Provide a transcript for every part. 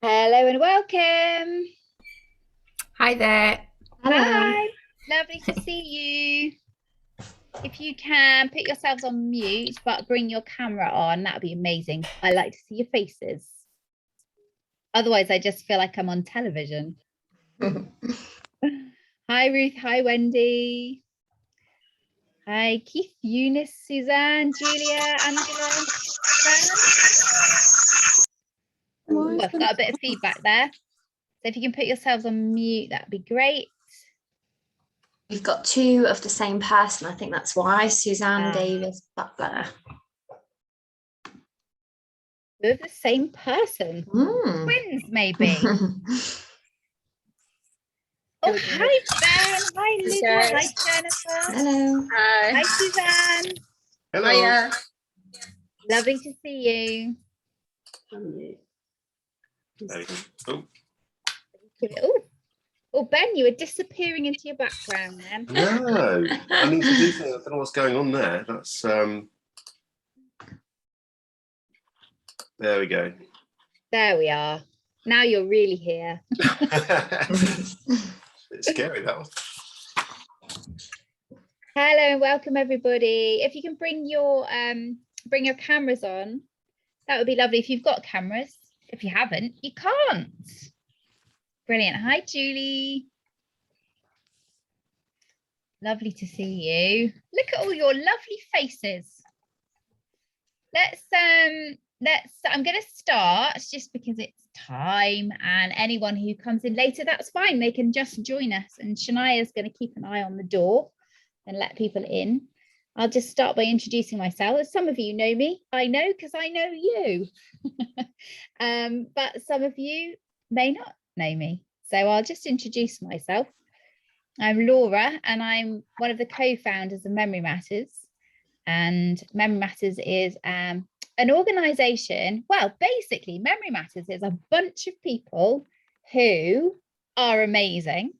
Hello and welcome. Hi there. Hello. Hi, lovely to see you. If you can put yourselves on mute, but bring your camera on, that'd be amazing. I like to see your faces. Otherwise, I just feel like I'm on television. Hi, Ruth. Hi, Wendy. Hi, Keith, Eunice, Suzanne, Julia, Angela. Oh, I've got a bit of feedback there. So if you can put yourselves on mute, that'd be great. We've got two of the same person. I think that's why. Suzanne Davis Butler. We're the same person. Twins, maybe. Oh, hi, Ben. Hi, Lydia. Hi, Jennifer. Hello. Hi, Suzanne. Hello. Hiya. Lovely to see you. Oh, Ben, you were disappearing into your background then. No, I need to do something. I don't know what's going on there. That's there we go. There we are. Now you're really here. It's scary, that one. Hello and welcome everybody. If you can bring your cameras on, that would be lovely. If you've got cameras. If you haven't, you can't. Brilliant. Hi, Julie. Lovely to see you. Look at all your lovely faces. I'm going to start just because it's time, and anyone who comes in later, that's fine. They can just join us, and Shania's going to keep an eye on the door and let people in. I'll just start by introducing myself. As some of you know me, I know because I know you. But some of you may not know me. So I'll just introduce myself. I'm Laura, and I'm one of the co-founders of Memory Matters. And Memory Matters is an organisation. Well, basically, Memory Matters is a bunch of people who are amazing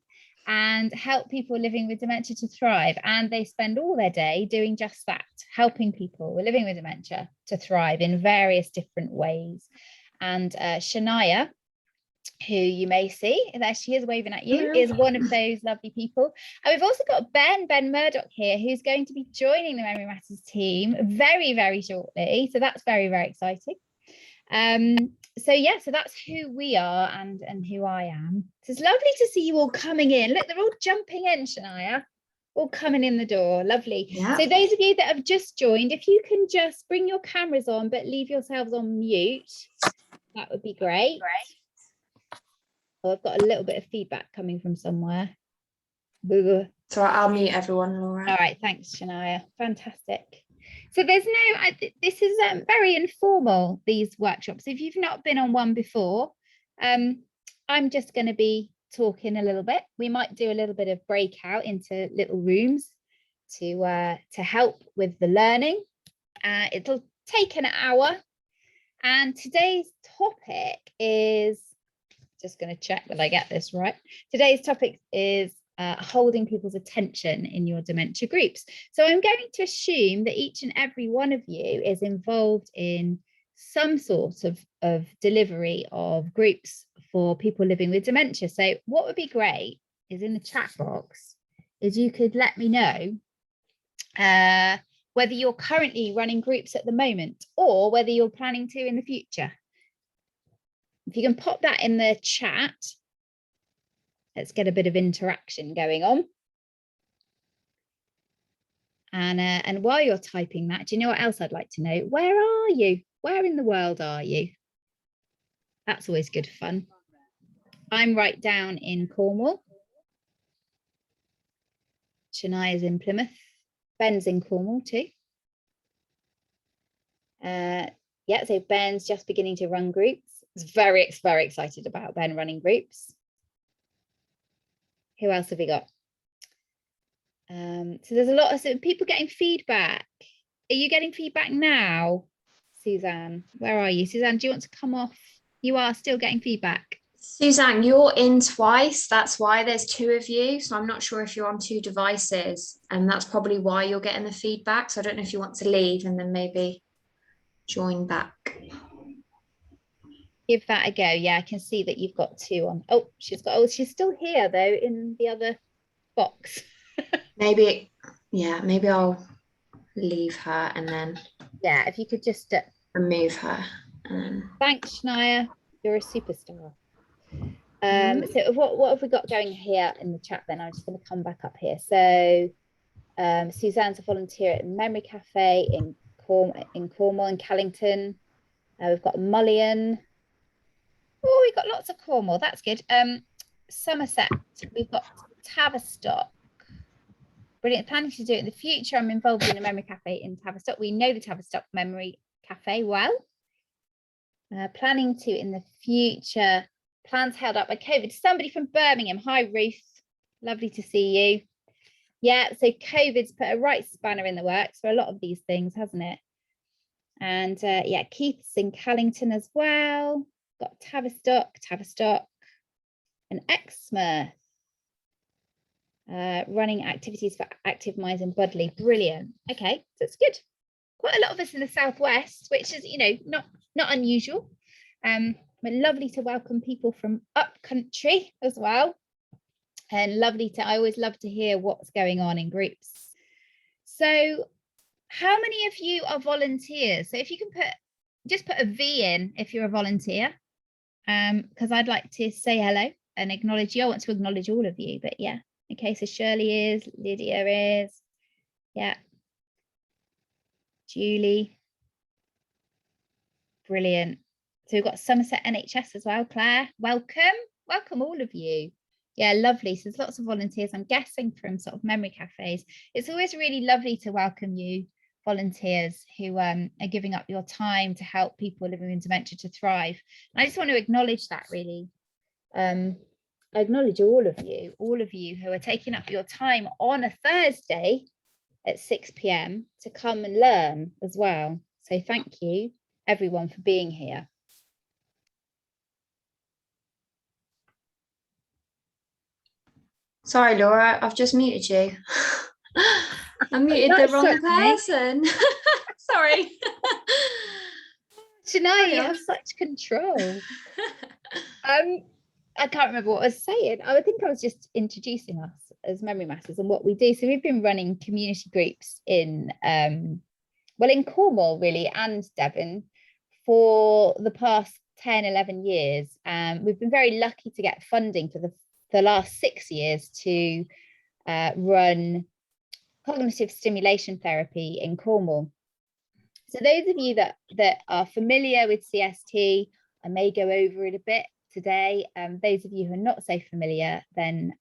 and help people living with dementia to thrive. And they spend all their day doing just that, helping people living with dementia to thrive in various different ways. And Shania, who you may see, there she is waving at you, is one of those lovely people. And we've also got Ben Murdoch here, who's going to be joining the Memory Matters team very, very shortly. So that's very, very exciting. So that's who we are and who I am. So it's lovely to see you all coming in. Look, they're all jumping in, Shania, all coming in the door. Lovely. Yeah. So those of you that have just joined, if you can just bring your cameras on but leave yourselves on mute, that would be great. Oh, I've got a little bit of feedback coming from somewhere. So I'll mute everyone, Laura. All right, thanks, Shania. Fantastic. So this is very informal, these workshops. If you've not been on one before, I'm just going to be talking a little bit. We might do a little bit of breakout into little rooms to help with the learning. It'll take an hour. And today's topic is, just going to check that I get this right. Today's topic is holding people's attention in your dementia groups. So I'm going to assume that each and every one of you is involved in some sort of delivery of groups for people living with dementia. So what would be great is in the chat box is you could let me know whether you're currently running groups at the moment or whether you're planning to in the future. If you can pop that in the chat, let's get a bit of interaction going on. And while you're typing that, do you know what else I'd like to know? Where are you? Where in the world are you? That's always good fun. I'm right down in Cornwall. Shania's in Plymouth. Ben's in Cornwall too. Yeah, so Ben's just beginning to run groups. I was very, very excited about Ben running groups. Who else have we got? So there's a lot of people getting feedback. Are you getting feedback now, Suzanne? Where are you? Suzanne, do you want to come off? You are still getting feedback. Suzanne, you're in twice. That's why there's two of you. So I'm not sure if you're on two devices, and that's probably why you're getting the feedback. So I don't know if you want to leave and then maybe join back. Give that a go. Yeah, I can see that you've got 2 on. Oh, she's still here though in the other box. Maybe I'll leave her and then Yeah, if you could just remove her. thanks, Shania. You're a superstar. So what have we got going here in the chat then? I'm just going to come back up here. So Suzanne's a volunteer at Memory Cafe in Cornwall and Callington. We've got Mullion. Oh, we've got lots of Cornwall. That's good. Somerset. We've got Tavistock. Brilliant. Planning to do it in the future. I'm involved in a memory cafe in Tavistock. We know the Tavistock Memory Cafe well. Planning to in the future. Plans held up by COVID. Somebody from Birmingham. Hi, Ruth. Lovely to see you. Yeah, so COVID's put a right spanner in the works for a lot of these things, hasn't it? And yeah, Keith's in Callington as well. Got Tavistock, and Exmouth. Running activities for Active Minds in Budley. Brilliant. Okay, so it's good. Quite a lot of us in the southwest, which is, you know, not unusual. But lovely to welcome people from up country as well. And I always love to hear what's going on in groups. So how many of you are volunteers? So if you can just put a V in if you're a volunteer, because I'd like to say hello and acknowledge you. I want to acknowledge all of you, but yeah. Okay, so Shirley is, Lydia is, yeah. Julie. Brilliant. So we've got Somerset NHS as well. Claire, welcome all of you. Yeah, lovely. So there's lots of volunteers, I'm guessing from sort of memory cafes. It's always really lovely to welcome you volunteers who are giving up your time to help people living with dementia to thrive. And I just want to acknowledge that really. I acknowledge all of you who are taking up your time on a Thursday at 6 p.m. to come and learn as well. So thank you everyone for being here. Sorry, Laura, I've just muted you. I muted the wrong person. Sorry. Shania, you have such control. I can't remember what I was saying. I think I was just introducing us as Memory Matters and what we do. So we've been running community groups in Cornwall really and Devon for the past 10, 11 years. We've been very lucky to get funding for the last 6 years to run cognitive stimulation therapy in Cornwall. So those of you that are familiar with CST, I may go over it a bit today. Those of you who are not so familiar, then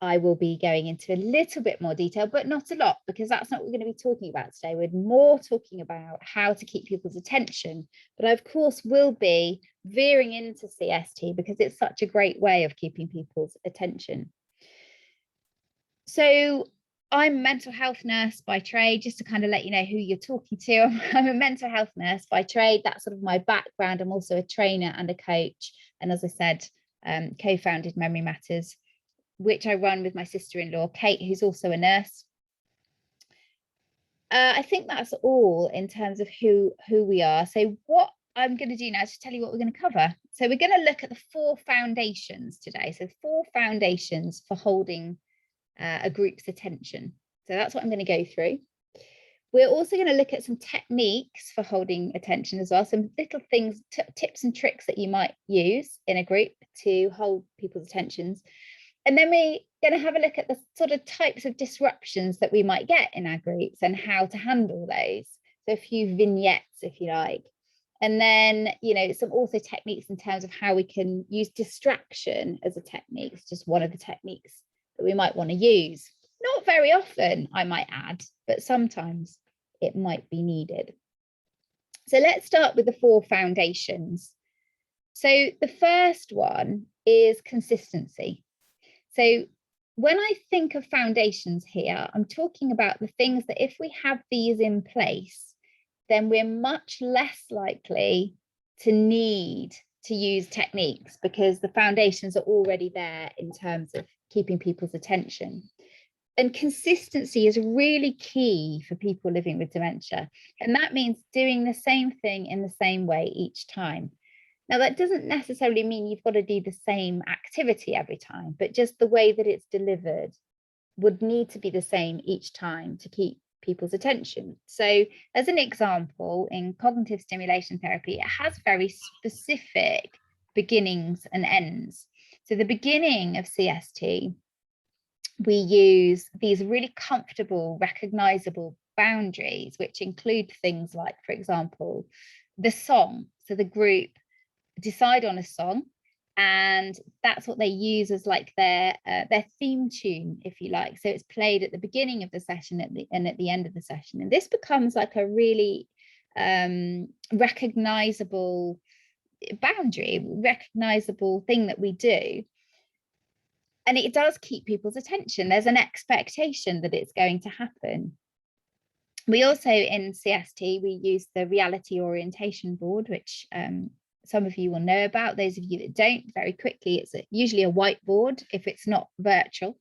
I will be going into a little bit more detail, but not a lot, because that's not what we're going to be talking about today. We're more talking about how to keep people's attention. But I, of course, will be veering into CST because it's such a great way of keeping people's attention. So I'm a mental health nurse by trade, just to kind of let you know who you're talking to. I'm a mental health nurse by trade. That's sort of my background. I'm also a trainer and a coach. And as I said, co-founded Memory Matters, which I run with my sister-in-law, Kate, who's also a nurse. I think that's all in terms of who we are. So what I'm going to do now is to tell you what we're going to cover. So we're going to look at the 4 foundations today. So 4 foundations for holding a group's attention. So that's what I'm going to go through. We're also going to look at some techniques for holding attention as well, some little things, tips and tricks that you might use in a group to hold people's attentions. And then we're going to have a look at the sort of types of disruptions that we might get in our groups and how to handle those. So a few vignettes, if you like. And then, you know, some also techniques in terms of how we can use distraction as a technique. It's just one of the techniques that we might want to use. Not very often, I might add, but sometimes it might be needed. So let's start with the 4 foundations. So the first one is consistency. So when I think of foundations here, I'm talking about the things that if we have these in place, then we're much less likely to need to use techniques because the foundations are already there in terms of keeping people's attention. And consistency is really key for people living with dementia. And that means doing the same thing in the same way each time. Now, that doesn't necessarily mean you've got to do the same activity every time, but just the way that it's delivered would need to be the same each time to keep people's attention. So, as an example, in cognitive stimulation therapy, it has very specific beginnings and ends. So, the beginning of CST, we use these really comfortable, recognizable boundaries, which include things like, for example, the song. So the group decide on a song, and that's what they use as like their theme tune, if you like. So it's played at the beginning of the session and at the end of the session. And this becomes like a really recognizable boundary, recognizable thing that we do. And it does keep people's attention. There's an expectation that it's going to happen. We also, in CST, we use the reality orientation board, which some of you will know about. Those of you that don't, very quickly, it's usually a whiteboard if it's not virtual.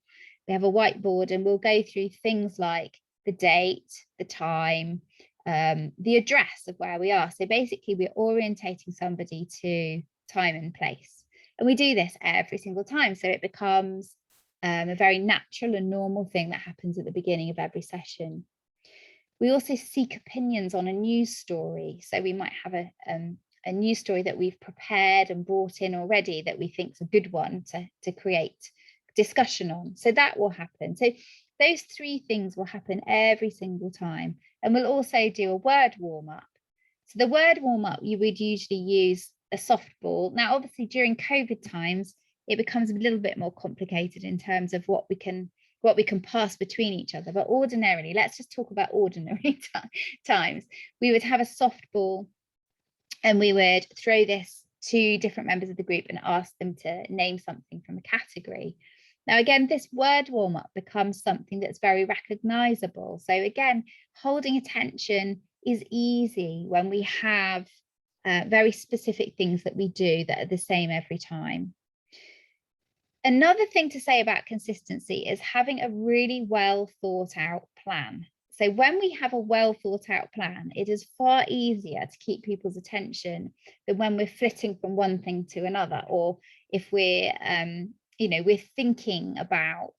We have a whiteboard and we'll go through things like the date, the time, the address of where we are. So basically, we're orientating somebody to time and place. And we do this every single time. So it becomes a very natural and normal thing that happens at the beginning of every session. We also seek opinions on a news story. So we might have a news story that we've prepared and brought in already that we think is a good one to create discussion on. So that will happen. So those three things will happen every single time. And we'll also do a word warm-up. So the word warm-up, you would usually use a softball. Now, obviously, during COVID times, it becomes a little bit more complicated in terms of what we can pass between each other. But ordinarily, let's just talk about ordinary times. We would have a softball and we would throw this to different members of the group and ask them to name something from a category. Now, again, this word warm-up becomes something that's very recognizable. So again, holding attention is easy when we have very specific things that we do that are the same every time. Another thing to say about consistency is having a really well thought out plan. So when we have a well thought out plan, it is far easier to keep people's attention than when we're flitting from one thing to another, or if we're we're thinking about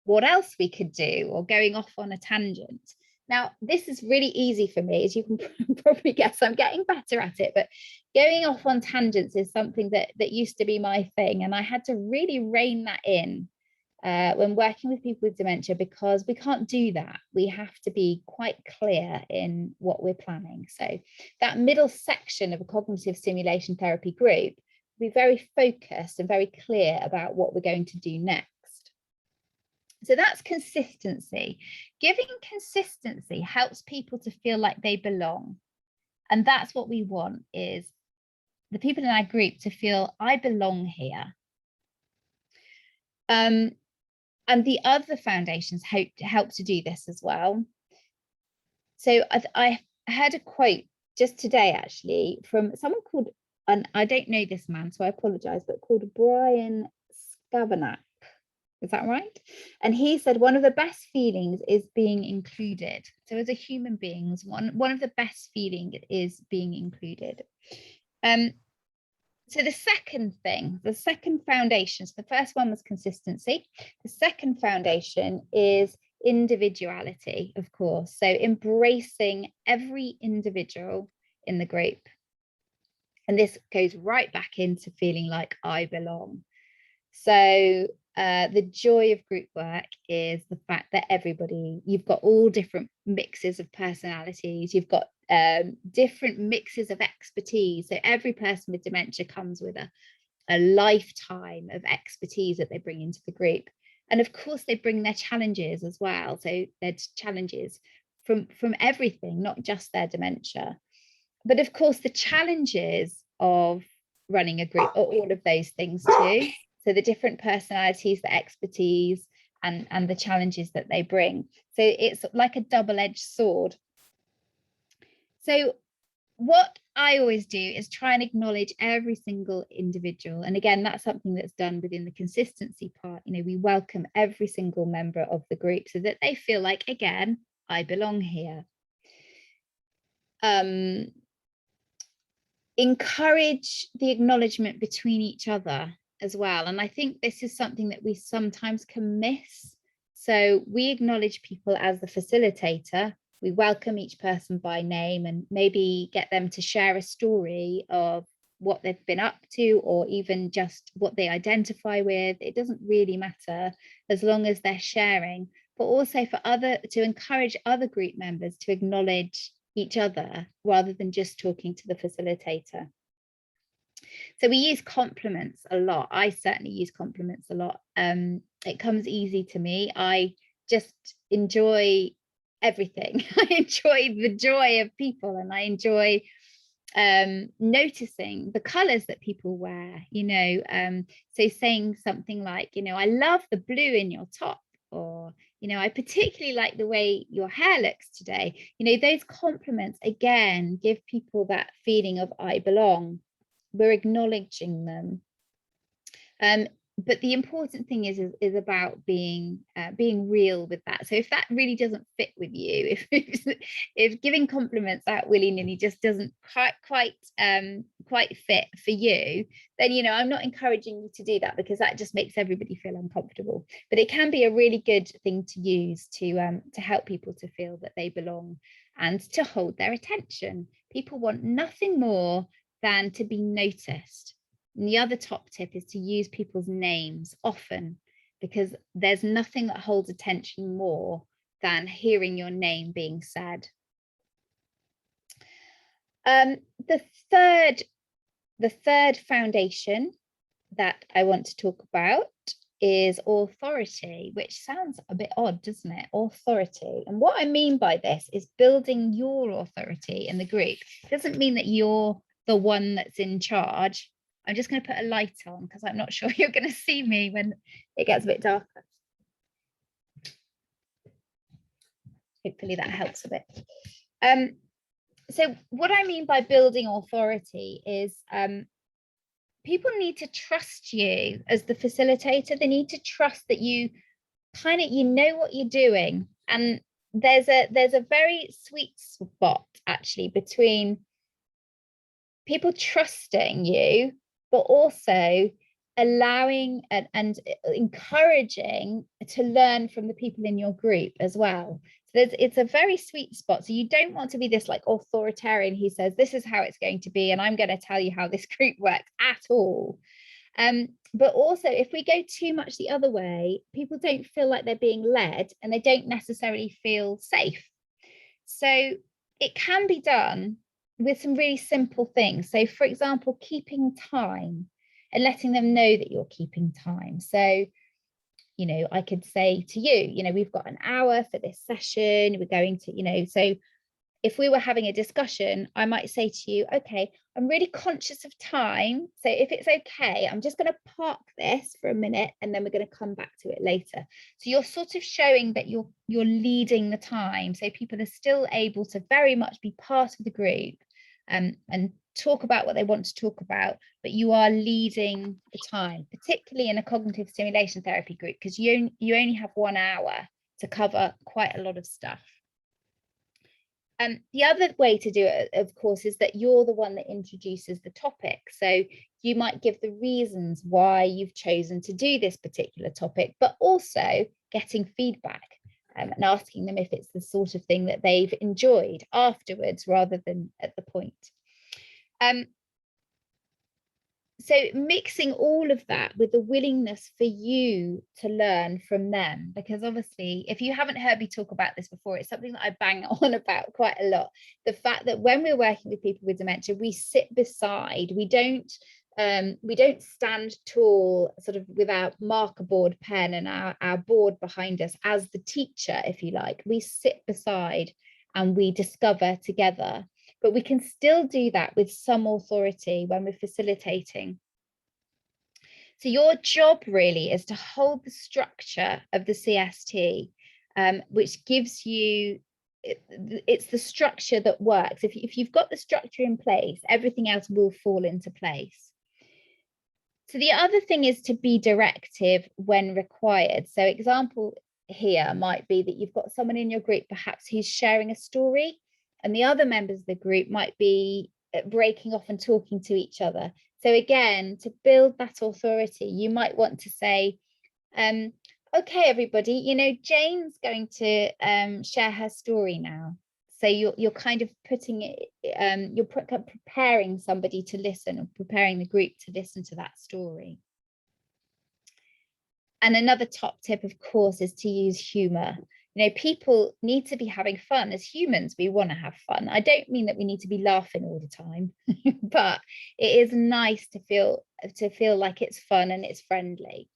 what else we could do or going off on a tangent. Now, this is really easy for me, as you can probably guess. I'm getting better at it, but going off on tangents is something that used to be my thing. And I had to really rein that in when working with people with dementia, because we can't do that. We have to be quite clear in what we're planning. So that middle section of a cognitive stimulation therapy group, be very focused and very clear about what we're going to do next. So that's consistency. Giving consistency helps people to feel like they belong. And that's what we want, is the people in our group to feel, I belong here. And the other foundations help to do this as well. So I heard a quote just today, actually, from someone called, and I don't know this man, so I apologize, but called Brian Scavanak. Is that right? And he said, one of the best feelings is being included. So as a human beings, one of the best feelings is being included. So the second thing, the second foundation, so the first one was consistency. The second foundation is individuality, of course. So embracing every individual in the group. And this goes right back into feeling like I belong. So the joy of group work is the fact that everybody, you've got all different mixes of personalities, you've got different mixes of expertise. So every person with dementia comes with a lifetime of expertise that they bring into the group. And of course, they bring their challenges as well. So their challenges from everything, not just their dementia. But of course, the challenges of running a group are all of those things too. So the different personalities, the expertise, and the challenges that they bring. So it's like a double-edged sword. So what I always do is try and acknowledge every single individual. And again, that's something that's done within the consistency part. You know, we welcome every single member of the group so that they feel like, again, I belong here. Encourage the acknowledgement between each other as well. And I think this is something that we sometimes can miss. So we acknowledge people as the facilitator. We welcome each person by name and maybe get them to share a story of what they've been up to, or even just what they identify with. It doesn't really matter as long as they're sharing, but also to encourage other group members to acknowledge each other rather than just talking to the facilitator. So we use compliments a lot. I certainly use compliments a lot. It comes easy to me. I just enjoy everything. I enjoy the joy of people, and I enjoy noticing the colors that people wear, you know. So saying something like, you know, I love the blue in your top, or, you know, I particularly like the way your hair looks today. You know, those compliments again give people that feeling of I belong. We're acknowledging them. But the important thing is about being real with that. So if that really doesn't fit with you, if giving compliments out willy-nilly just doesn't quite fit for you, then, you know, I'm not encouraging you to do that, because that just makes everybody feel uncomfortable. But it can be a really good thing to use to help people to feel that they belong and to hold their attention. People want nothing more than to be noticed. And the other top tip is to use people's names often, because there's nothing that holds attention more than hearing your name being said. The third foundation that I want to talk about is authority, which sounds a bit odd, doesn't it? Authority. And what I mean by this is building your authority in the group. It doesn't mean that you're the one that's in charge. I'm just going to put a light on because I'm not sure you're going to see me when it gets a bit darker. Hopefully that helps a bit. So what I mean by building authority is people need to trust you as the facilitator. They need to trust that you know what you're doing. And there's a very sweet spot actually between people trusting you, but also allowing and encouraging to learn from the people in your group as well. So it's a very sweet spot. So you don't want to be this like authoritarian who says, this is how it's going to be, and I'm going to tell you how this group works at all. But also, if we go too much the other way, people don't feel like they're being led, and they don't necessarily feel safe. So it can be done with some really simple things. So for example, keeping time and letting them know that you're keeping time. So, you know, I could say to you, you know, we've got an hour for this session. We're going to, you know, so if we were having a discussion, I might say to you, okay, I'm really conscious of time. So if it's okay, I'm just going to park this for a minute and then we're going to come back to it later. So you're sort of showing that you're leading the time. So people are still able to very much be part of the group and talk about what they want to talk about, but you are leading the time, particularly in a cognitive stimulation therapy group, because you only have 1 hour to cover quite a lot of stuff. The other way to do it, of course, is that you're the one that introduces the topic. So you might give the reasons why you've chosen to do this particular topic, but also getting feedback and asking them if it's the sort of thing that they've enjoyed afterwards rather than at the point. So mixing all of that with the willingness for you to learn from them, because obviously, if you haven't heard me talk about this before, it's something that I bang on about quite a lot. The fact that when we're working with people with dementia, we sit beside, we don't stand tall, sort of with our marker board pen and our board behind us as the teacher, if you like. We sit beside and we discover together. But we can still do that with some authority when we're facilitating. So your job really is to hold the structure of the CST, which gives you it's the structure that works. If you've got the structure in place, everything else will fall into place. So the other thing is to be directive when required. So example here might be that you've got someone in your group, perhaps who's sharing a story, and the other members of the group might be breaking off and talking to each other. So again, to build that authority, you might want to say, okay, everybody, you know, Jane's going to share her story now. So you're kind of putting it, you're preparing somebody to listen, or preparing the group to listen to that story. And another top tip, of course, is to use humor. You know, people need to be having fun. As humans, we want to have fun. I don't mean that we need to be laughing all the time, but it is nice to feel like it's fun and it's friendly.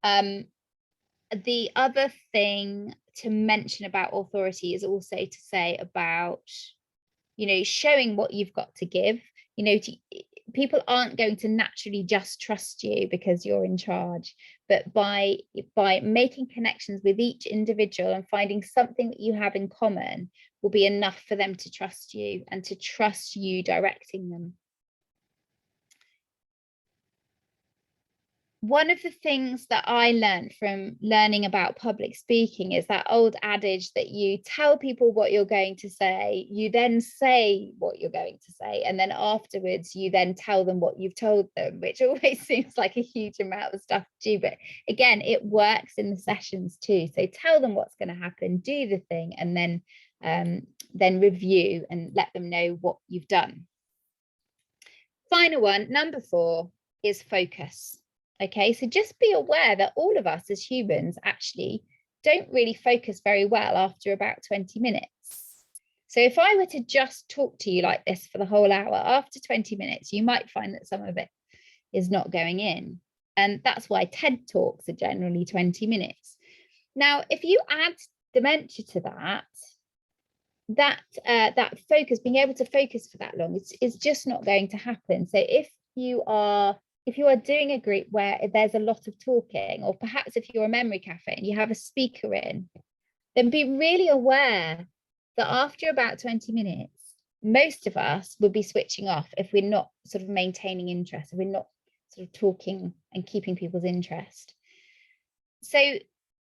The other thing to mention about authority is also to say about, you know, showing what you've got to give. You know, people aren't going to naturally just trust you because you're in charge, but by making connections with each individual and finding something that you have in common will be enough for them to trust you and to trust you directing them. One of the things that I learned from learning about public speaking is that old adage that you tell people what you're going to say, you then say what you're going to say, and then afterwards you then tell them what you've told them, which always seems like a huge amount of stuff to do. But again, it works in the sessions too. So tell them what's going to happen, do the thing, and then review and let them know what you've done. Final one, number 4, is focus. Okay, so just be aware that all of us as humans actually don't really focus very well after about 20 minutes. So if I were to just talk to you like this for the whole hour, after 20 minutes, you might find that some of it is not going in. And that's why TED Talks are generally 20 minutes. Now, if you add dementia to that focus, being able to focus for that long, is just not going to happen. So if you are doing a group where there's a lot of talking, or perhaps if you're a memory cafe and you have a speaker in, then be really aware that after about 20 minutes, most of us would be switching off if we're not sort of maintaining interest, if we're not sort of talking and keeping people's interest. So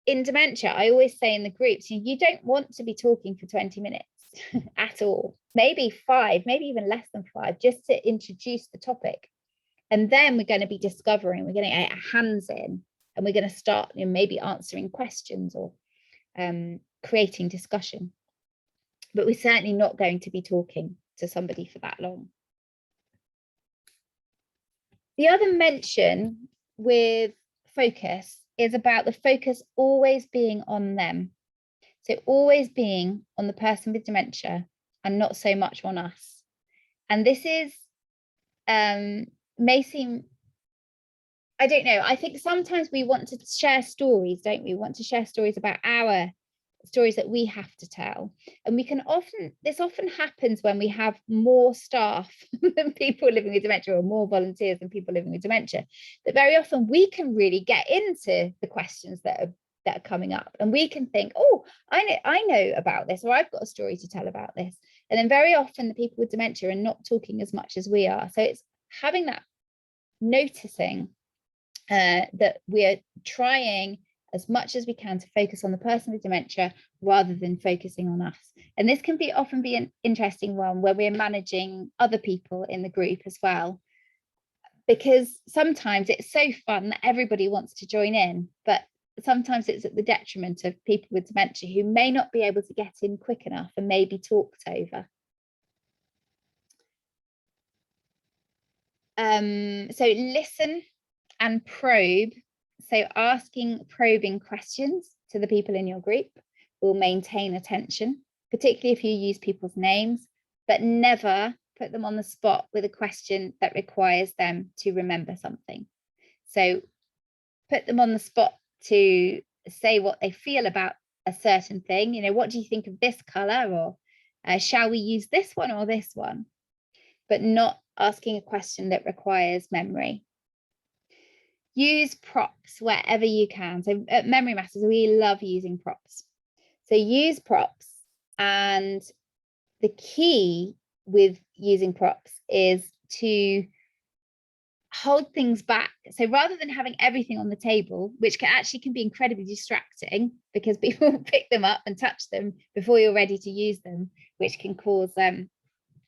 in dementia, I always say in the groups, you don't want to be talking for 20 minutes at all, maybe 5, maybe even less than 5, just to introduce the topic. And then we're going to be discovering, we're going to get our hands in, and we're going to start, you know, maybe answering questions or creating discussion. But we're certainly not going to be talking to somebody for that long. The other mention with focus is about the focus always being on them. So always being on the person with dementia and not so much on us. And this is may seem, I don't know, I think sometimes we want to share stories, don't we? We want to share stories about our stories that we have to tell. And this often happens when we have more staff than people living with dementia, or more volunteers than people living with dementia, that very often we can really get into the questions that are coming up, and we can think, oh, I know about this, or I've got a story to tell about this. And then very often the people with dementia are not talking as much as we are. So it's having that, noticing that we're trying as much as we can to focus on the person with dementia rather than focusing on us. And this can often be an interesting one where we're managing other people in the group as well, because sometimes it's so fun that everybody wants to join in, but sometimes it's at the detriment of people with dementia who may not be able to get in quick enough and may be talked over. So listen and probe. So asking probing questions to the people in your group will maintain attention, particularly if you use people's names, but never put them on the spot with a question that requires them to remember something. So put them on the spot to say what they feel about a certain thing. You know, what do you think of this colour? Or shall we use this one or this one? But not asking a question that requires memory. Use props wherever you can. So at Memory Matters, we love using props. So use props, and the key with using props is to hold things back. So rather than having everything on the table, which can be incredibly distracting because people pick them up and touch them before you're ready to use them, which can cause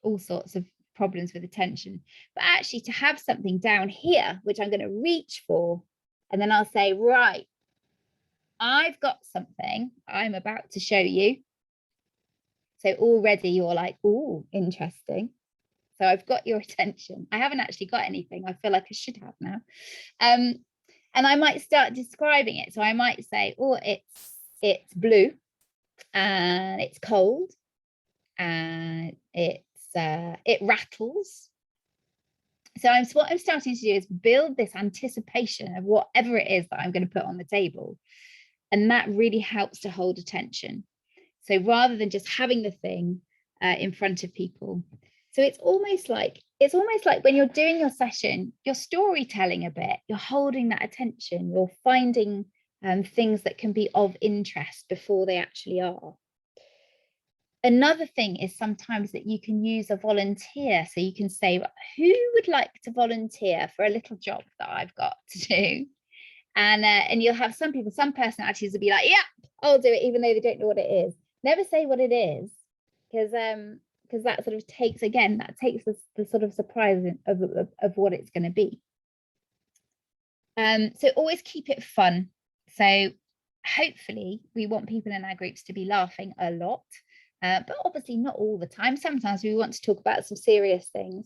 all sorts of problems with attention. But actually to have something down here, which I'm going to reach for, and then I'll say, right, I've got something I'm about to show you. So already you're like, oh, interesting. So I've got your attention. I haven't actually got anything. I feel like I should have now. And I might start describing it. So I might say, oh, it's blue and it's cold and it rattles. So what I'm starting to do is build this anticipation of whatever it is that I'm going to put on the table. And that really helps to hold attention. So rather than just having the thing in front of people. So it's almost like when you're doing your session, you're storytelling a bit, you're holding that attention, you're finding things that can be of interest before they actually are. Another thing is sometimes that you can use a volunteer. So you can say, who would like to volunteer for a little job that I've got to do? And you'll have some personalities will be like, yeah, I'll do it, even though they don't know what it is. Never say what it is, because that sort of takes the sort of surprise of what it's going to be. So always keep it fun. So hopefully we want people in our groups to be laughing a lot, but obviously not all the time. Sometimes we want to talk about some serious things,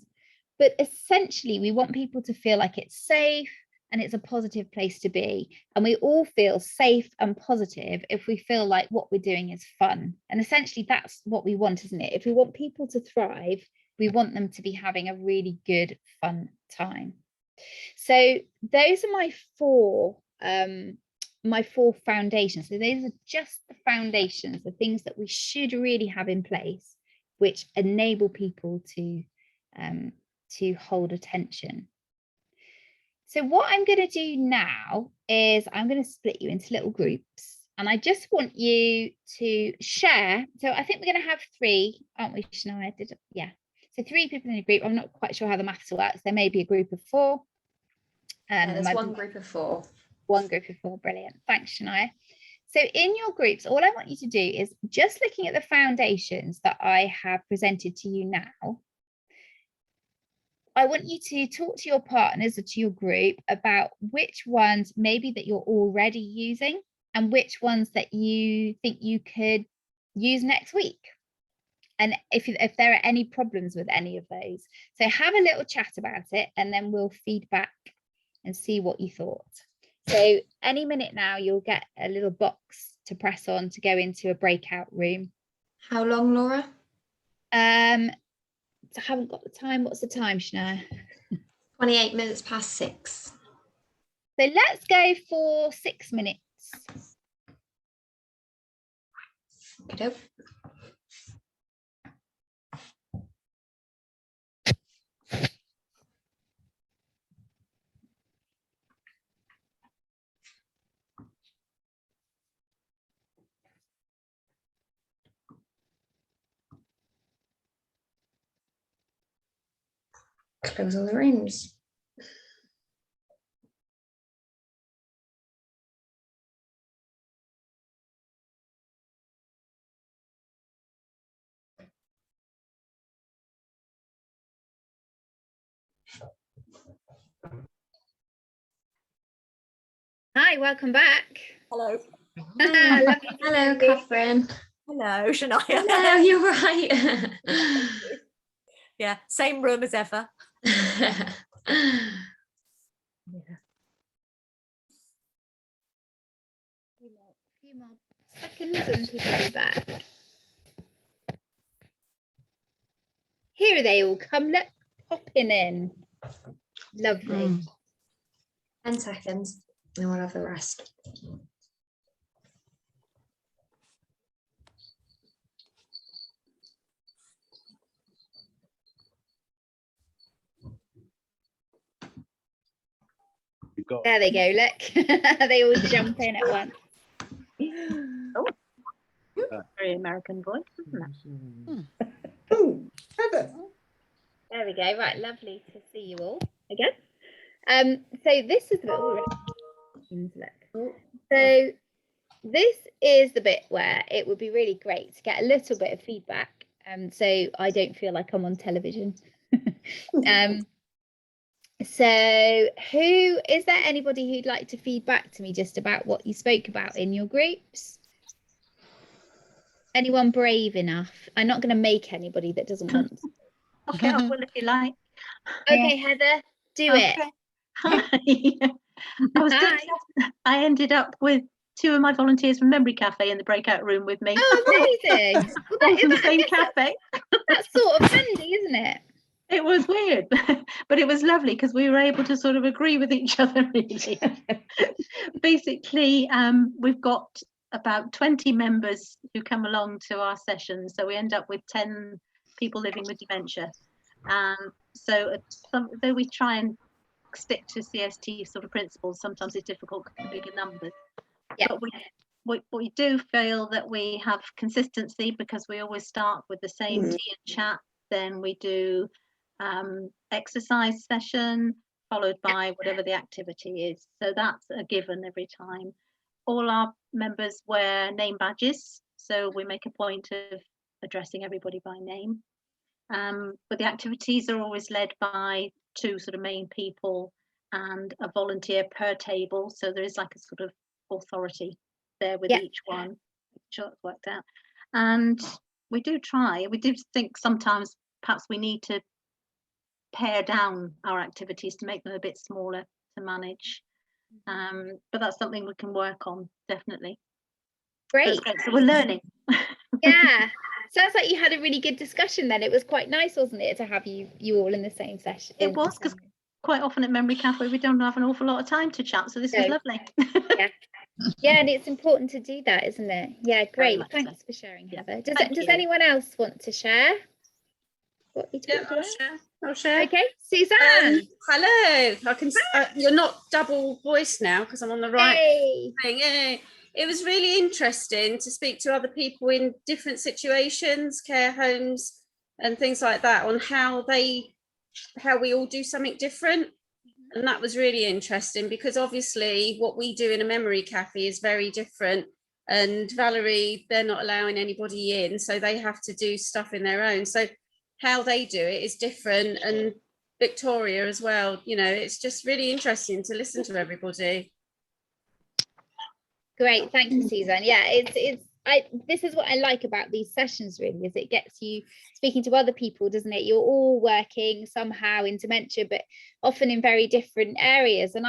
but essentially we want people to feel like it's safe and it's a positive place to be. And we all feel safe and positive if we feel like what we're doing is fun. And essentially that's what we want, isn't it? If we want people to thrive, we want them to be having a really good, fun time. So those are my four foundations. So those are just the foundations, the things that we should really have in place, which enable people to hold attention. So what I'm going to do now is I'm going to split you into little groups, and I just want you to share. So I think we're going to have 3, aren't we, Shania? Yeah. So 3 people in a group. I'm not quite sure how the maths works. There may be a group of 4. There's one group of 4. One group of 4. Brilliant. Thanks, Shania. So in your groups, all I want you to do is just looking at the foundations that I have presented to you now. I want you to talk to your partners or to your group about which ones maybe that you're already using and which ones that you think you could use next week. And if there are any problems with any of those. So have a little chat about it, and then we'll feed back and see what you thought. So any minute now, you'll get a little box to press on to go into a breakout room. How long, Laura? I haven't got the time. What's the time, Shania? 28 minutes past 6. So let's go for 6 minutes. Okay. Close all the rooms. Hi, welcome back. Hello. Hello, Catherine. Hello, Shania. Hello, you're right. Yeah, same room as ever. Yeah. A few more seconds and people will be back. Here they all come. Look, popping in. Lovely. 10 seconds, and we'll have the rest. There they go, look. They all jump in at once. Oh. Very American voice, isn't it? Oh, Heather. There we go. Right, lovely to see you all again. So this is the look. So this is the bit where it would be really great to get a little bit of feedback, so I don't feel like I'm on television. So who is there, anybody who'd like to feed back to me just about what you spoke about in your groups? Anyone brave enough? I'm not going to make anybody that doesn't want to. Okay, I will if you like. Okay, Heather, do it. Hi. I ended up with 2 of my volunteers from Memory Cafe in the breakout room with me. Oh, amazing. All from the same cafe. That's sort of handy, isn't it? It was weird, but it was lovely because we were able to sort of agree with each other, really. Basically, we've got about 20 members who come along to our sessions. So we end up with 10 people living with dementia. So though we try and stick to CST sort of principles, sometimes it's difficult with bigger numbers. Yeah. But we do feel that we have consistency because we always start with the same tea and chat. Then we do exercise session followed by whatever the activity is. So that's a given every time. All our members wear name badges, so we make a point of addressing everybody by name. But the activities are always led by 2 sort of main people and a volunteer per table. So there is like a sort of authority there with each one. Sure, it's worked out. And we do think sometimes perhaps we need to pare down our activities to make them a bit smaller to manage. But that's something we can work on, definitely. Great. So we're learning. Yeah. Sounds like you had a really good discussion then. It was quite nice, wasn't it, to have you all in the same session? It was, because quite often at Memory Cafe we don't have an awful lot of time to chat, so this was lovely. Yeah, and it's important to do that, isn't it? Yeah, great. Thanks for sharing, Heather. Does anyone else want to share what you talked about? I'll share. Okay, Suzanne. Hello. I can. You're not double voiced now because I'm on the right thing. Yay. It was really interesting to speak to other people in different situations, care homes and things like that, on how we all do something different. And that was really interesting because obviously what we do in a memory cafe is very different. And Valerie, they're not allowing anybody in, so they have to do stuff in their own. So how they do it is different. And Victoria as well, you know, it's just really interesting to listen to everybody. Great, thank you, Susan. Yeah, this is what I like about these sessions, really, is it gets you speaking to other people, doesn't it? You're all working somehow in dementia, but often in very different areas. And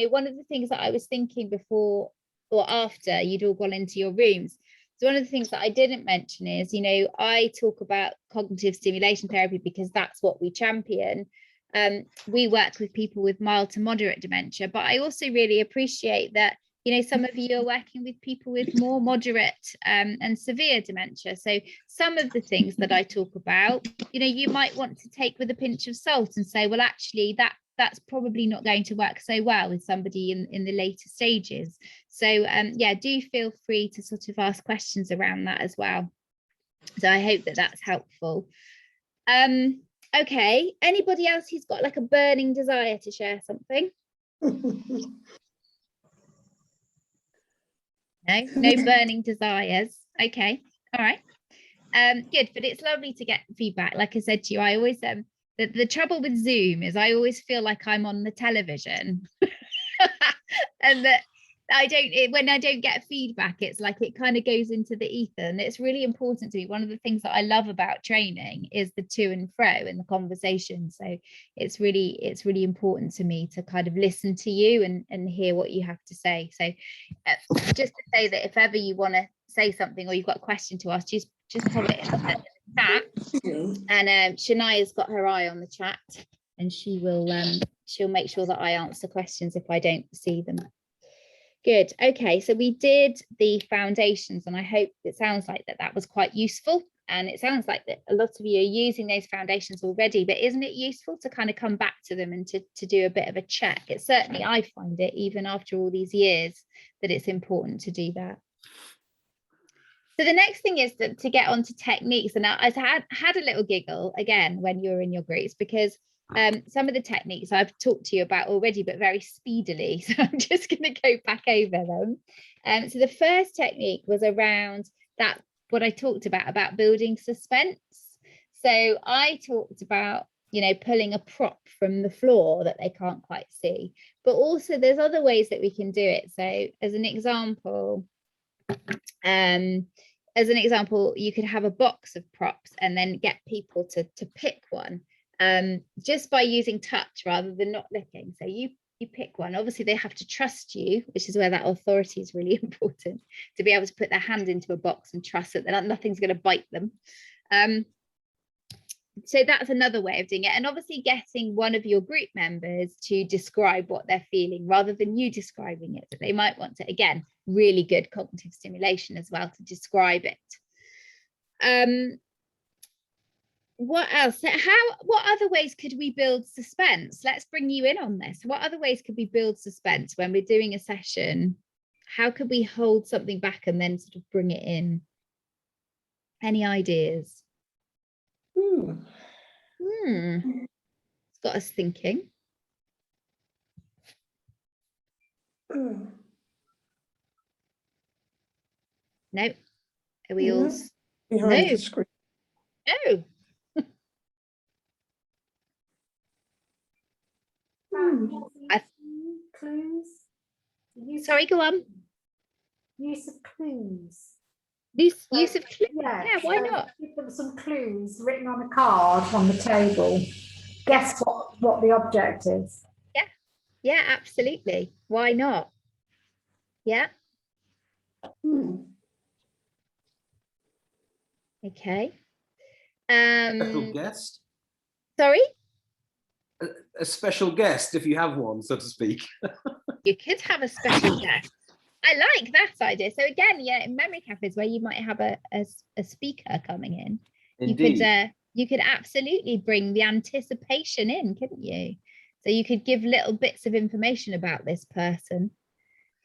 one of the things that I was thinking before or after you'd all gone into your rooms, so one of the things that I didn't mention is, I talk about cognitive stimulation therapy because that's what we champion. We work with people with mild to moderate dementia, but I also really appreciate that some of you are working with people with more moderate and severe dementia. So some of the things that I talk about, you might want to take with a pinch of salt and say, well, actually, that's probably not going to work so well with somebody in the later stages. So yeah, do feel free to sort of ask questions around that as well. So I hope that that's helpful. Okay, anybody else who's got like a burning desire to share something? No burning desires. Okay, all right. Good, but it's lovely to get feedback. Like I said to you, I always the trouble with Zoom is I always feel like I'm on the television and that when I don't get feedback, it's like it kind of goes into the ether, and it's really important to me. One of the things that I love about training is the to and fro in the conversation. So it's really important to me to kind of listen to you and hear what you have to say. So just to say that if ever you want to say something or you've got a question to ask, just pop it in the chat. And Shania's got her eye on the chat, and she'll make sure that I answer questions if I don't see them. Good. Okay, so we did the foundations, and I hope it sounds like that was quite useful, and it sounds like that a lot of you are using those foundations already, but isn't it useful to kind of come back to them and to do a bit of a check? It's certainly, I find it, even after all these years, that it's important to do that. So the next thing is to get onto techniques. And I had a little giggle again when you were in your groups, because some of the techniques I've talked to you about already, but very speedily. So I'm just going to go back over them. So the first technique was around that, what I talked about building suspense. So I talked about, you know, pulling a prop from the floor that they can't quite see, but also there's other ways that we can do it. So as an example, you could have a box of props and then get people to pick one, just by using touch rather than not looking. So you pick one. Obviously they have to trust you, which is where that authority is really important, to be able to put their hand into a box and trust that nothing's going to bite them. So that's another way of doing it. And obviously getting one of your group members to describe what they're feeling rather than you describing it. So they might want to, again, really good cognitive stimulation as well, to describe it. What else? What other ways could we build suspense? Let's bring you in on this. What other ways could we build suspense when we're doing a session? How could we hold something back and then sort of bring it in? Any ideas? It's got us thinking. No. Are we all behind the screen? No. Clues. Sorry, go on. Use of clues. Use of clues. Yeah, Why so not? give them some clues written on a card on the table. Guess what the object is. Yeah, absolutely. Why not? Yeah. Okay. Special guest? Sorry? A special guest, if you have one, so to speak. You could have a special guest. I like that idea. So again, yeah, in memory cafes where you might have a speaker coming in, Indeed. you could absolutely bring the anticipation in, couldn't you? So you could give little bits of information about this person,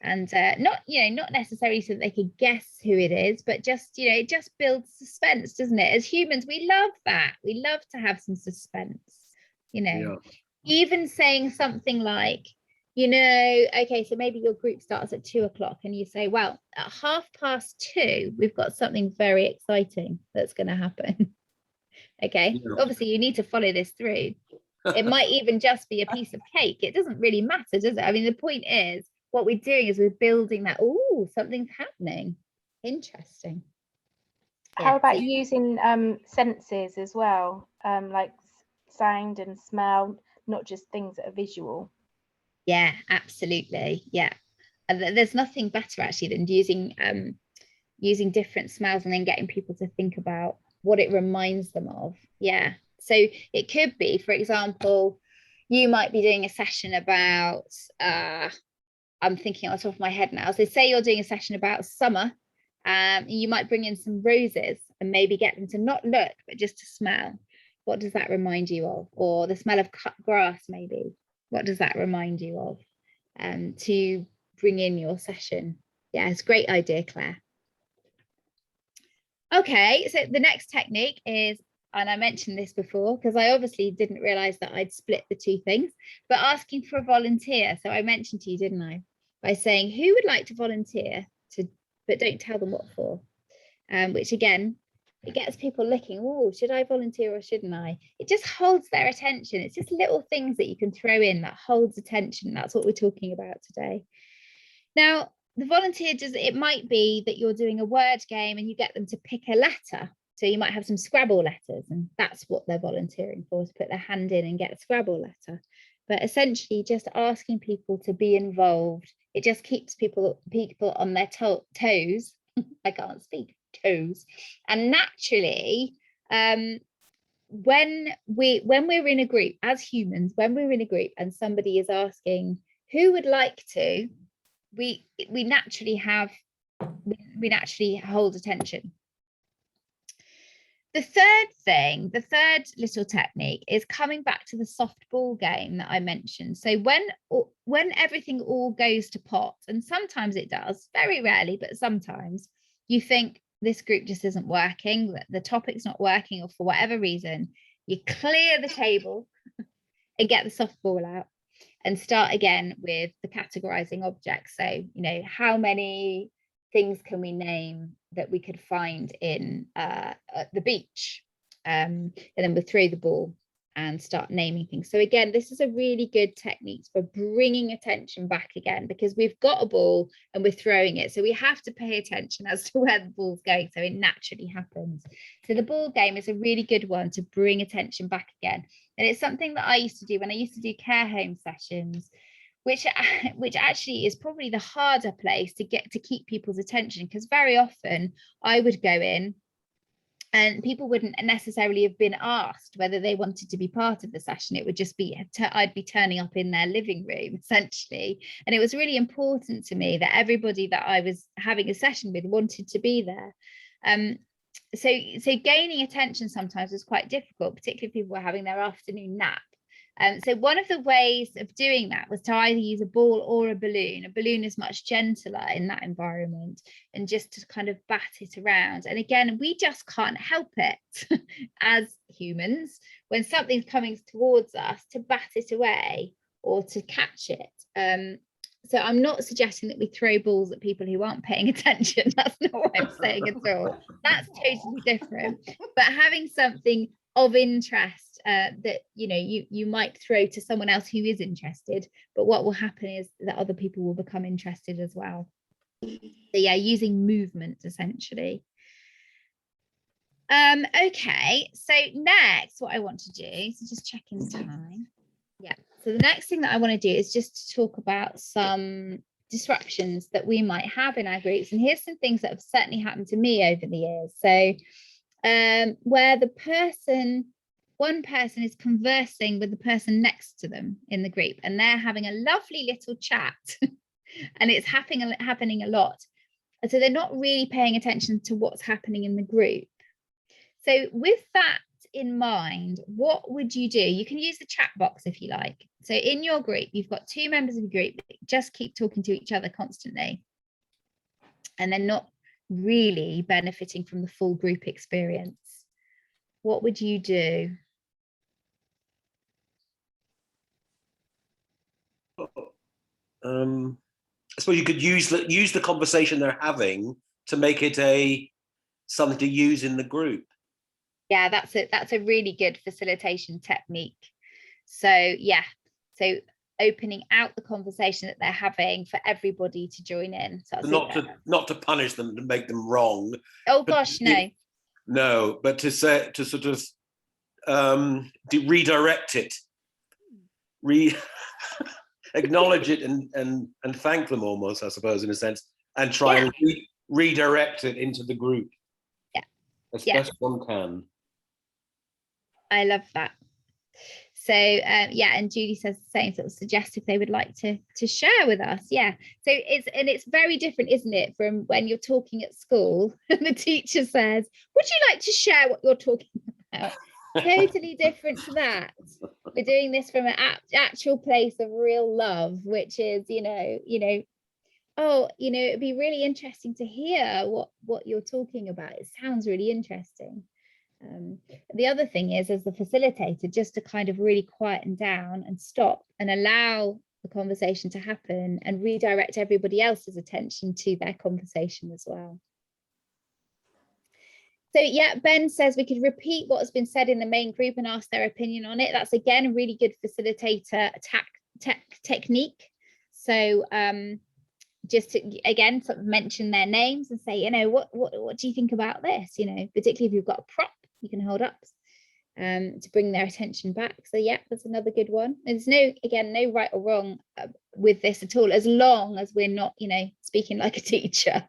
and not necessarily so that they could guess who it is, but just, you know, it just builds suspense, doesn't it? As humans, we love that. We love to have some suspense, you know. Yeah. Even saying something like, you know, okay, so maybe your group starts at 2 o'clock and you say, well, at 2:30, we've got something very exciting that's going to happen. Okay, yeah. Obviously you need to follow this through. It might even just be a piece of cake. It doesn't really matter, does it? I mean, the point is, what we're doing is we're building that, oh, something's happening. Interesting. How about using senses as well, like sound and smell, not just things that are visual? Yeah, absolutely. Yeah. And there's nothing better actually than using different smells and then getting people to think about what it reminds them of. Yeah. So it could be, for example, you might be doing a session about, I'm thinking on the top of my head now. So say you're doing a session about summer, you might bring in some roses and maybe get them to not look, but just to smell. What does that remind you of? Or the smell of cut grass, maybe. What does that remind you of? To bring in your session. Yeah, it's a great idea, Claire. Okay, so the next technique is, and I mentioned this before because I obviously didn't realize that I'd split the two things, but asking for a volunteer. So I mentioned to you, didn't I? By saying, who would like to volunteer but don't tell them what for? Which again, it gets people looking, oh, should I volunteer or shouldn't I? It just holds their attention. It's just little things that you can throw in that holds attention. That's what we're talking about today. Now, the volunteer it might be that you're doing a word game and you get them to pick a letter. So you might have some Scrabble letters, and that's what they're volunteering for, to put their hand in and get a Scrabble letter. But essentially just asking people to be involved. It just keeps people on their toes. I can't speak, toes. And naturally, when we're in a group as humans, when we're in a group and somebody is asking who would like to, we naturally hold attention. The third little technique is coming back to the soft ball game that I mentioned. So when everything all goes to pot, and sometimes it does, very rarely, but sometimes you think, this group just isn't working, the topic's not working, or for whatever reason, you clear the table and get the softball out and start again with the categorizing objects. So, you know, how many things can we name that we could find in at the beach? And then we'll throw the ball and start naming things. So again, this is a really good technique for bringing attention back again, because we've got a ball and we're throwing it. So we have to pay attention as to where the ball's going. So it naturally happens. So the ball game is a really good one to bring attention back again. And it's something that I used to do when I used to do care home sessions, which actually is probably the harder place to get to keep people's attention, because very often I would go in and people wouldn't necessarily have been asked whether they wanted to be part of the session. It would just be, I'd be turning up in their living room, essentially. And it was really important to me that everybody that I was having a session with wanted to be there. So gaining attention sometimes was quite difficult, particularly if people were having their afternoon nap. So one of the ways of doing that was to either use a ball or a balloon. A balloon is much gentler in that environment, and just to kind of bat it around. And again, we just can't help it as humans when something's coming towards us to bat it away or to catch it. So I'm not suggesting that we throw balls at people who aren't paying attention. That's not what I'm saying at all. That's totally different. But having something of interest that you might throw to someone else who is interested, but what will happen is that other people will become interested as well. So yeah, using movement essentially. Okay, so next what I want to do, so just checking time. Yeah, so the next thing that I want to do is just to talk about some disruptions that we might have in our groups. And here's some things that have certainly happened to me over the years. So where one person is conversing with the person next to them in the group, and they're having a lovely little chat and it's happening a lot. And so they're not really paying attention to what's happening in the group. So with that in mind, what would you do? You can use the chat box if you like. So in your group, you've got two members of the group that just keep talking to each other constantly, and they're not really benefiting from the full group experience. What would you do? I suppose you could use the conversation they're having to make it something to use in the group. Yeah, that's a really good facilitation technique. So yeah, so opening out the conversation that they're having for everybody to join in. So not to punish them, to make them wrong. Oh gosh, no. No, but to sort of redirect it, acknowledge it and thank them almost, I suppose, in a sense, and try and redirect it into the group. Yeah. As best one can. I love that. So yeah, and Judy says the same, sort of suggest if they would like to share with us. Yeah, so it's very different, isn't it, from when you're talking at school and the teacher says, would you like to share what you're talking about? Totally different to that. We're doing this from an actual place of real love, which is oh, it'd be really interesting to hear what you're talking about. It sounds really interesting. The other thing is, as the facilitator, just to kind of really quieten down and stop and allow the conversation to happen and redirect everybody else's attention to their conversation as well. So yeah, Ben says we could repeat what has been said in the main group and ask their opinion on it. That's again a really good facilitator technique. So just to again sort of mention their names and say, what do you think about this? Particularly if you've got a prop you can hold up to bring their attention back. So yeah, that's another good one. There's no right or wrong with this at all, as long as we're not speaking like a teacher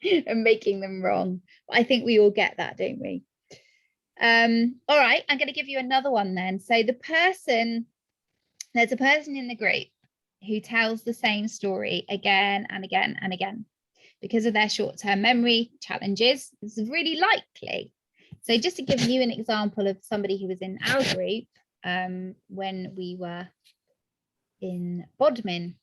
and making them wrong. But I think we all get that, don't we? All right, I'm going to give you another one then. So there's a person in the group who tells the same story again and again and again. Because of their short-term memory challenges, this is really likely. So just to give you an example of somebody who was in our group when we were in Bodmin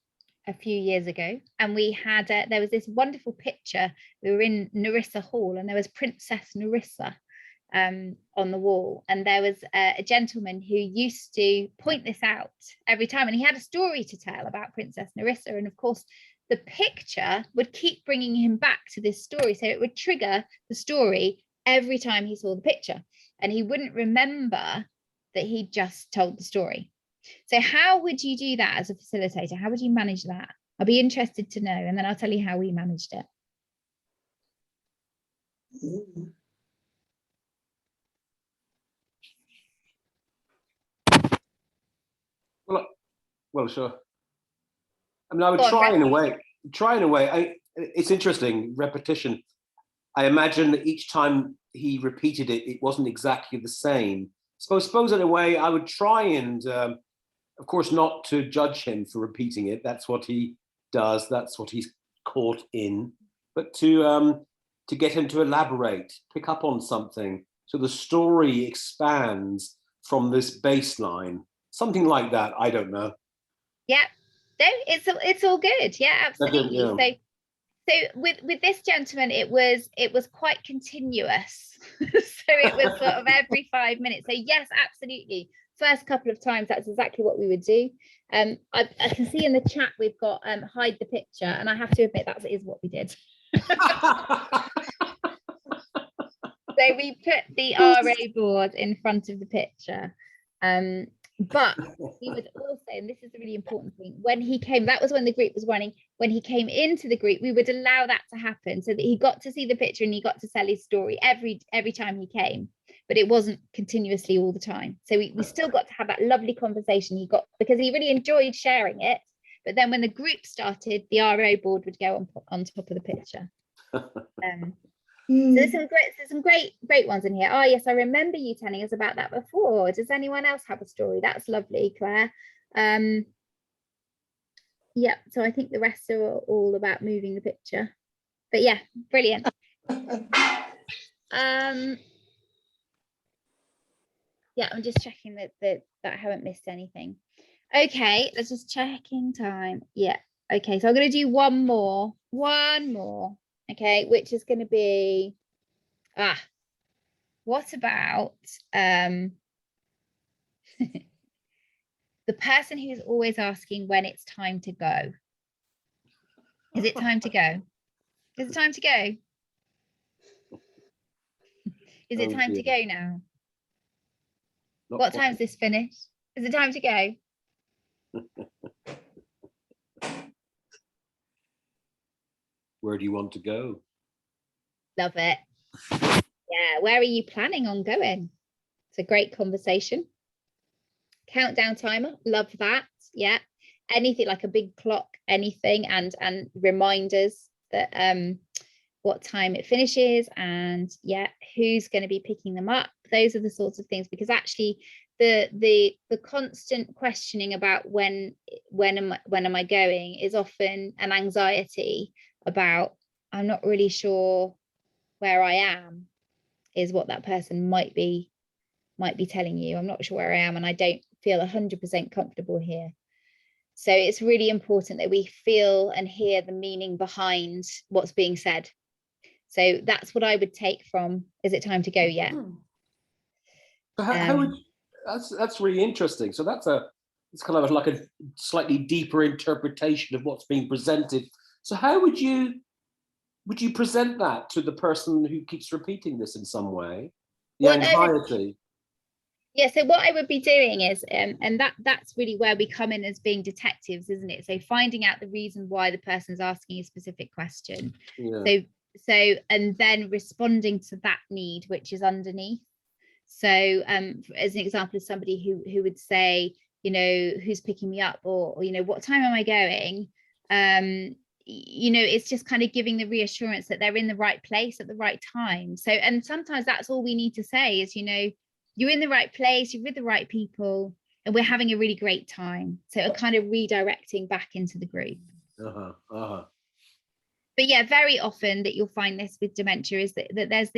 a few years ago, and we had there was this wonderful picture. We were in Nerissa Hall, and there was Princess Nerissa on the wall, and there was a gentleman who used to point this out every time, and he had a story to tell about Princess Nerissa, and of course the picture would keep bringing him back to this story, so it would trigger the story every time he saw the picture, and he wouldn't remember that he just told the story. So how would you do that as a facilitator? How would you manage that? I'll be interested to know, and then I'll tell you how we managed it. Well, sure. I mean, I would try in a way. It's interesting, repetition. I imagine that each time he repeated it, it wasn't exactly the same. So I suppose in a way I would try and, of course, not to judge him for repeating it. That's what he does. That's what he's caught in. But to get him to elaborate, pick up on something, so the story expands from this baseline. Something like that. I don't know. Yeah, no, it's all good. Yeah, absolutely. Yeah. So with this gentleman, it was quite continuous. So it was sort of every 5 minutes. So yes, absolutely. First couple of times, that's exactly what we would do. I can see in the chat we've got hide the picture, and I have to admit that is what we did. So we put the RA board in front of the picture. But he would also, and this is a really important thing, when he came, that was when the group was running, when he came into the group, we would allow that to happen so that he got to see the picture and he got to tell his story every time he came, but it wasn't continuously all the time. So we still got to have that lovely conversation because he really enjoyed sharing it. But then when the group started, the RO board would go on top of the picture. So there's some great ones in here. Oh yes, I remember you telling us about that before. Does anyone else have a story? That's lovely, Claire. Yeah, so I think the rest are all about moving the picture. But yeah, brilliant. Yeah, I'm just checking that I haven't missed anything. Okay, let's just checking time. Yeah, okay, so I'm going to do one more. Okay, which is going to be, what about the person who's always asking when it's time to go? Is it time to go? Is it time to go? Is it time to go now? What time's this finished? Is it time to go? Where do you want to go? Love it. Yeah, where are you planning on going? It's a great conversation. Countdown timer, love that. Yeah, anything like a big clock, anything, and reminders that what time it finishes, and yeah, who's going to be picking them up. Those are the sorts of things, because actually the constant questioning about when am I going is often an anxiety about, I'm not really sure where I am, is what that person might be telling you. I'm not sure where I am, and I don't feel 100% comfortable here. So it's really important that we feel and hear the meaning behind what's being said. So that's what I would take from, is it time to go yet? So how would, that's really interesting. So it's kind of like a slightly deeper interpretation of what's being presented. So how would you present that to the person who keeps repeating this in some way? The anxiety. Yeah, so what I would be doing is, and that's really where we come in as being detectives, isn't it? So finding out the reason why the person's asking a specific question. Yeah. So and then responding to that need, which is underneath. So as an example of somebody who would say, you know, who's picking me up, or you know, what time am I going? You know, it's just kind of giving the reassurance that they're in the right place at the right time. So, and sometimes that's all we need to say is, you know, you're in the right place, you're with the right people, and we're having a really great time. So kind of redirecting back into the group. But yeah, very often that you'll find this with dementia is that there's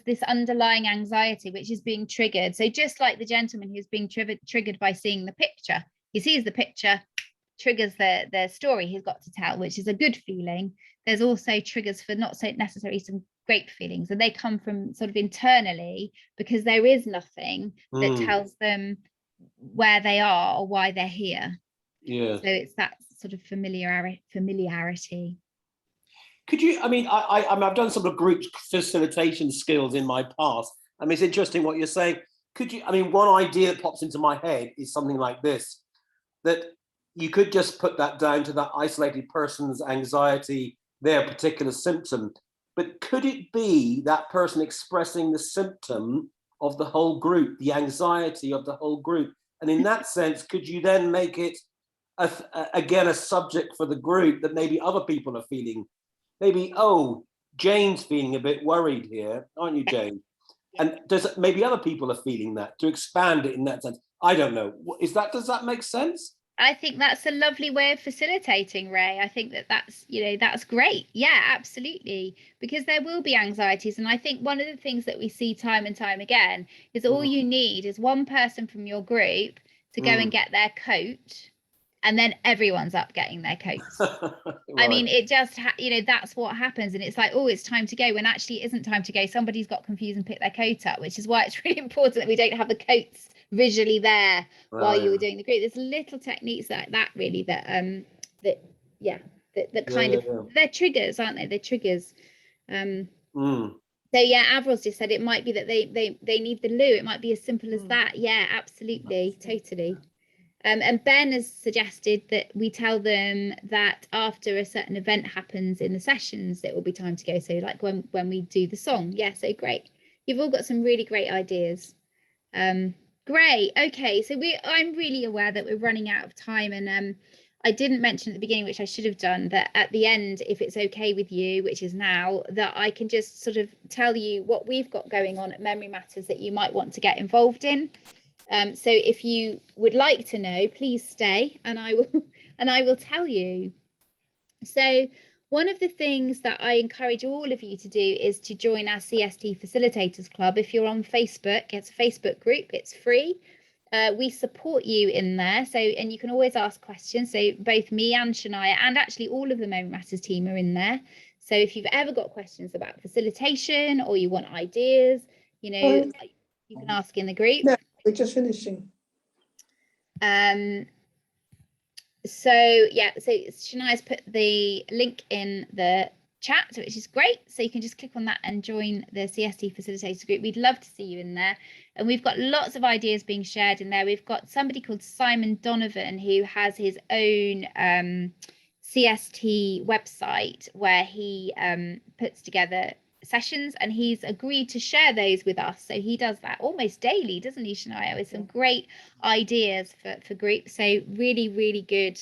this underlying anxiety which is being triggered. So just like the gentleman who's being triggered by seeing the picture, he sees the picture, triggers the story he's got to tell, which is a good feeling, there's also triggers for not so necessarily some great feelings, and they come from sort of internally, because there is nothing that tells them where they are or why they're here. Yeah. So it's that sort of familiarity. Could you, I mean, I've done some of group facilitation skills in my past. I mean, it's interesting what you're saying. Could you, I mean, one idea that pops into my head is something like this, that you could just put that down to that isolated person's anxiety, their particular symptom. But could it be that person expressing the symptom of the whole group, the anxiety of the whole group? And in that sense, could you then make it, again, a subject for the group that maybe other people are feeling? Maybe, oh, Jane's feeling a bit worried here, aren't you, Jane? And maybe other people are feeling that, to expand it in that sense. I don't know. Does that make sense? I think that's a lovely way of facilitating, Ray. I think that's, you know, that's great. Yeah, absolutely. Because there will be anxieties. And I think one of the things that we see time and time again is all you need is one person from your group to go and get their coat, and then everyone's up getting their coats. Right. I mean, it just, you know, that's what happens. And it's like, oh, it's time to go, when actually it isn't time to go. Somebody's got confused and picked their coat up, which is why it's really important that we don't have the coats visually there while you were doing the group. There's little techniques like that, really, that they're triggers, aren't they? They're triggers. So yeah, Avril's just said it might be that they need the loo. It might be as simple as that. Yeah, absolutely, totally. And Ben has suggested that we tell them that after a certain event happens in the sessions, it will be time to go. So like when we do the song. Yeah, so great. You've all got some really great ideas. Great. Okay, so I'm really aware that we're running out of time, and I didn't mention at the beginning, which I should have done, that at the end, if it's okay with you, which is now, that I can just sort of tell you what we've got going on at Memory Matters that you might want to get involved in. So if you would like to know, please stay, and I will tell you. So one of the things that I encourage all of you to do is to join our CST Facilitators Club. If you're on Facebook, it's a Facebook group, it's free. We support you in there, and you can always ask questions. So both me and Shania, and actually all of the Memory Matters team, are in there. So if you've ever got questions about facilitation, or you want ideas, you know, you can ask in the group. No, we're just finishing. So yeah, so Shania's put the link in the chat, which is great. So you can just click on that and join the CST Facilitators group. We'd love to see you in there. And we've got lots of ideas being shared in there. We've got somebody called Simon Donovan who has his own CST website where he puts together sessions, and he's agreed to share those with us. So he does that almost daily, doesn't he, Shania, with some great ideas for groups. So really, really good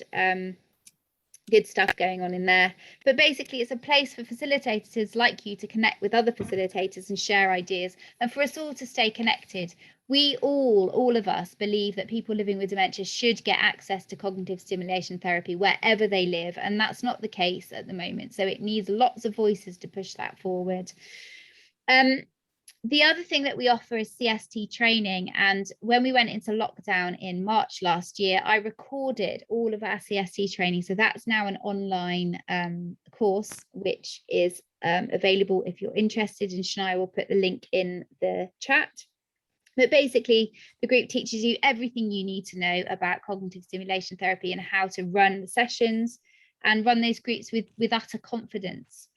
good stuff going on in there. But basically it's a place for facilitators like you to connect with other facilitators and share ideas, and for us all to stay connected. We all of us believe that people living with dementia should get access to cognitive stimulation therapy wherever they live, and that's not the case at the moment. So it needs lots of voices to push that forward. The other thing that we offer is CST training, and when we went into lockdown in March last year, I recorded all of our CST training. So that's now an online course, which is available if you're interested, and Shania will put the link in the chat. But basically, the group teaches you everything you need to know about cognitive stimulation therapy and how to run the sessions and run those groups with utter confidence.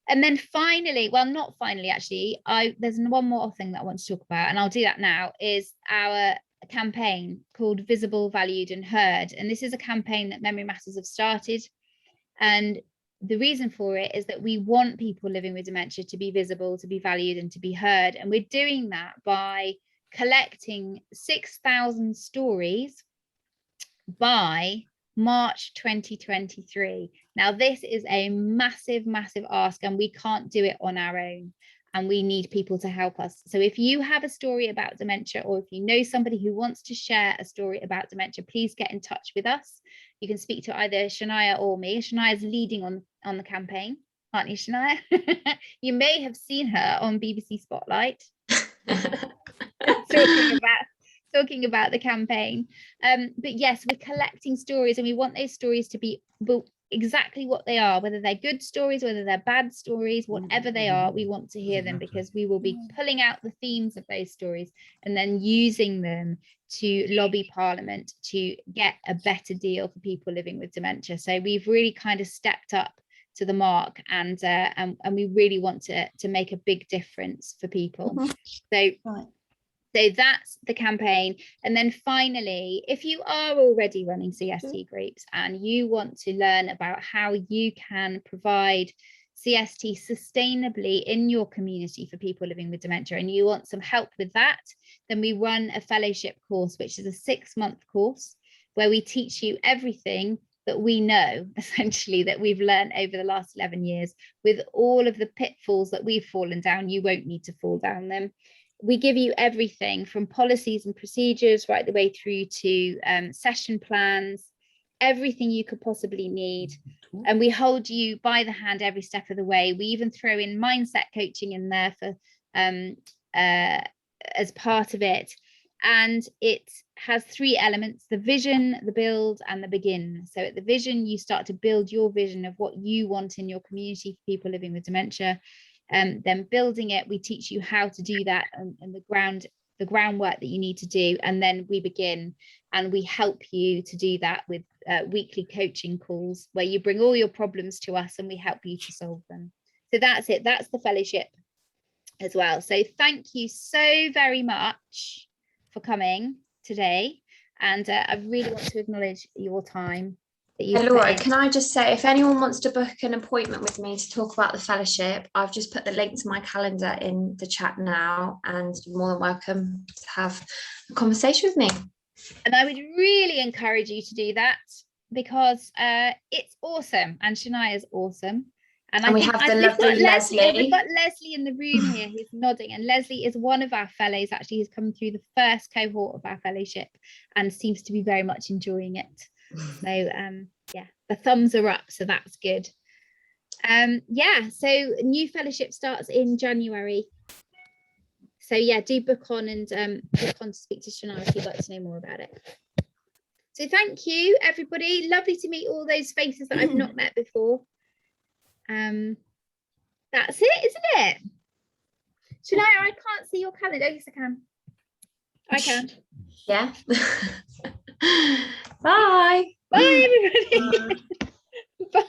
And then finally, well, not finally, actually, there's one more thing that I want to talk about, and I'll do that now, is our campaign called Visible, Valued and Heard. And this is a campaign that Memory Matters have started. And the reason for it is that we want people living with dementia to be visible, to be valued and to be heard. And we're doing that by collecting 6,000 stories by March 2023. Now, this is a massive, massive ask, and we can't do it on our own, and we need people to help us. So if you have a story about dementia, or if you know somebody who wants to share a story about dementia, please get in touch with us. You can speak to either Shania or me. Shania's leading on the campaign, aren't you, Shania? You may have seen her on BBC Spotlight talking talking about the campaign. But yes, we're collecting stories, and we want those stories to be exactly what they are, whether they're good stories, whether they're bad stories, whatever they are, we want to hear them, because we will be pulling out the themes of those stories and then using them to lobby Parliament to get a better deal for people living with dementia. So we've really kind of stepped up to the mark, and we really want to make a big difference for people. So that's the campaign. And then finally, if you are already running CST groups and you want to learn about how you can provide CST sustainably in your community for people living with dementia, and you want some help with that, then we run a fellowship course, which is a 6-month course where we teach you everything that we know, essentially, that we've learned over the last 11 years. With all of the pitfalls that we've fallen down, you won't need to fall down them. We give you everything from policies and procedures right the way through to session plans, everything you could possibly need. And we hold you by the hand every step of the way. We even throw in mindset coaching in there for as part of it. And it has 3 elements: the vision, the build, and the begin. So at the vision, you start to build your vision of what you want in your community for people living with dementia. Then building it, we teach you how to do that and the groundwork that you need to do. And then we begin, and we help you to do that with weekly coaching calls where you bring all your problems to us and we help you to solve them. So that's it. That's the fellowship as well. So thank you so very much for coming today. And I really want to acknowledge your time. Laura, can I just say, if anyone wants to book an appointment with me to talk about the fellowship, I've just put the link to my calendar in the chat now, and you're more than welcome to have a conversation with me. And I would really encourage you to do that, because it's awesome, and Shania is awesome. And we have the lovely Leslie. We've got Leslie in the room here who's nodding, and Leslie is one of our fellows. Actually, he's come through the first cohort of our fellowship and seems to be very much enjoying it. So yeah, the thumbs are up, so that's good. Yeah, so new fellowship starts in January. So yeah, do book on and book on to speak to Shania if you'd like to know more about it. So thank you, everybody. Lovely to meet all those faces that I've not met before. That's it, isn't it? Shania, I can't see your calendar. Oh, yes, I can. I can. Yeah. Bye. Bye, everybody. Bye.